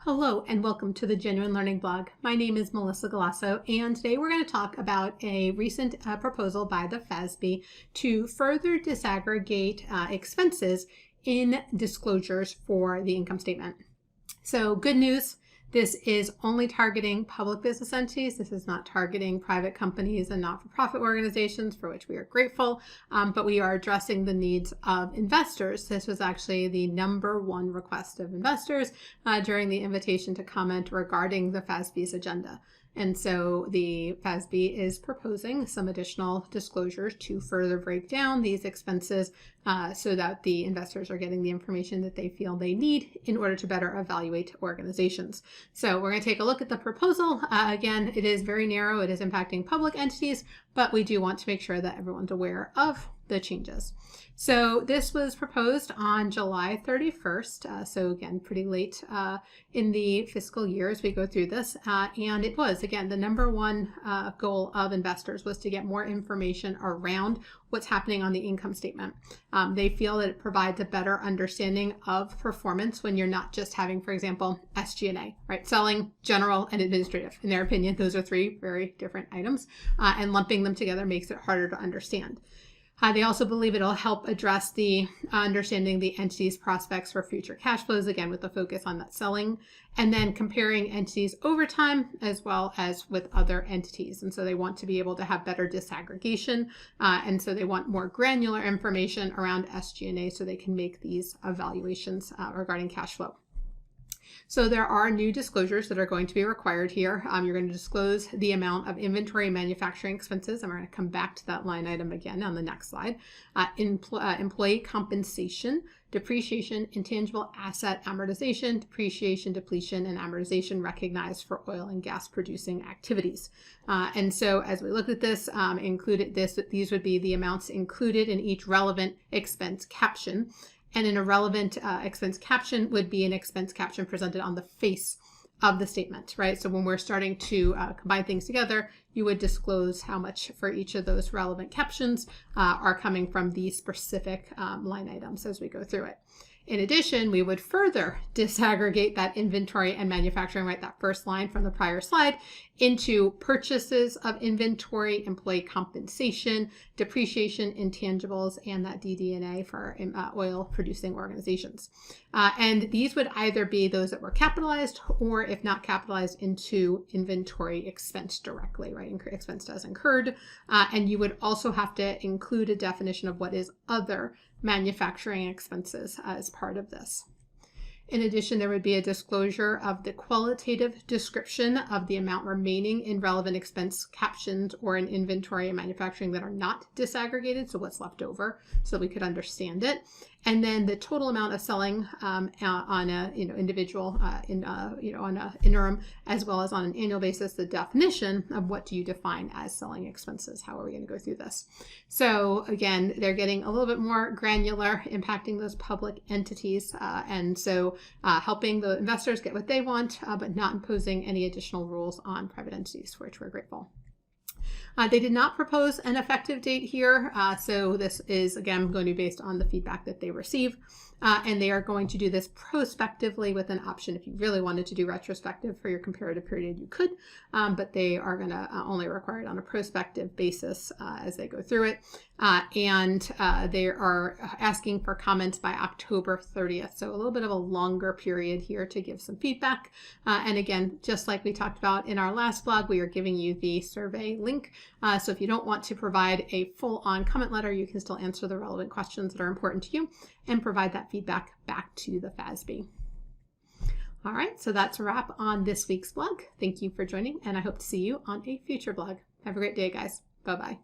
Hello and welcome to the Genuine Learning Blog. My name is Melissa Galasso, and today we're going to talk about a recent proposal by the FASB to further disaggregate expenses in disclosures for the income statement. So good news, this is only targeting public business entities. This is not targeting private companies and not-for-profit organizations, for which we are grateful, but we are addressing the needs of investors. This was actually the #1 request of investors during the invitation to comment regarding the FASB's agenda. And so the FASB is proposing some additional disclosures to further break down these expenses so that the investors are getting the information that they feel they need in order to better evaluate organizations. So we're going to take a look at the proposal. Again, it is very narrow. It is impacting public entities, but we do want to make sure that everyone's aware of the changes. So this was proposed on July 31st. So again, pretty late in the fiscal year as we go through this. And it was, again, the #1 goal of investors was to get more information around what's happening on the income statement. They feel that it provides a better understanding of performance when you're not just having, for example, SG&A, right? Selling, general, and administrative. In their opinion, those are three very different items, and lumping them together makes it harder to understand. They also believe it'll help address the understanding the entity's prospects for future cash flows, again, with the focus on that selling, and then comparing entities over time as well as with other entities. And so they want to be able to have better disaggregation. And so they want more granular information around SG&A so they can make these evaluations regarding cash flow. So there are new disclosures that are going to be required here. You're going to disclose the amount of inventory and manufacturing expenses, and we're going to come back to that line item again on the next slide. Employee compensation, depreciation, intangible asset amortization, depreciation, depletion, and amortization recognized for oil and gas producing activities. And so as we look at this, these would be the amounts included in each relevant expense caption. And an irrelevant expense caption would be an expense caption presented on the face of the statement, right? So when we're starting to combine things together, you would disclose how much for each of those relevant captions are coming from these specific line items as we go through it. In addition, we would further disaggregate that inventory and manufacturing, right, that first line from the prior slide, into purchases of inventory, employee compensation, depreciation, intangibles, and that DD&A for oil producing organizations. And these would either be those that were capitalized or, if not capitalized, into inventory expense directly, right? Expense as incurred. And you would also have to include a definition of what is other manufacturing expenses as part of this. In addition, there would be a disclosure of the qualitative description of the amount remaining in relevant expense captions or in inventory and manufacturing that are not disaggregated, so what's left over, so we could understand it. And then the total amount of selling on a individual on a interim as well as on an annual basis, the definition of what do you define as selling expenses. How are we going to go through this? So again, they're getting a little bit more granular, impacting those public entities, and so helping the investors get what they want, but not imposing any additional rules on private entities, for which we're grateful. They did not propose an effective date here, so this is, again, going to be based on the feedback that they receive, and they are going to do this prospectively with an option. If you really wanted to do retrospective for your comparative period, you could, but they are going to only require it on a prospective basis as they go through it, and they are asking for comments by October 30th, so a little bit of a longer period here to give some feedback. And again, just like we talked about in our last blog, we are giving you the survey link. So if you don't want to provide a full-on comment letter, you can still answer the relevant questions that are important to you and provide that feedback back to the FASB. All right, so that's a wrap on this week's blog. Thank you for joining, and I hope to see you on a future blog. Have a great day, guys. Bye-bye.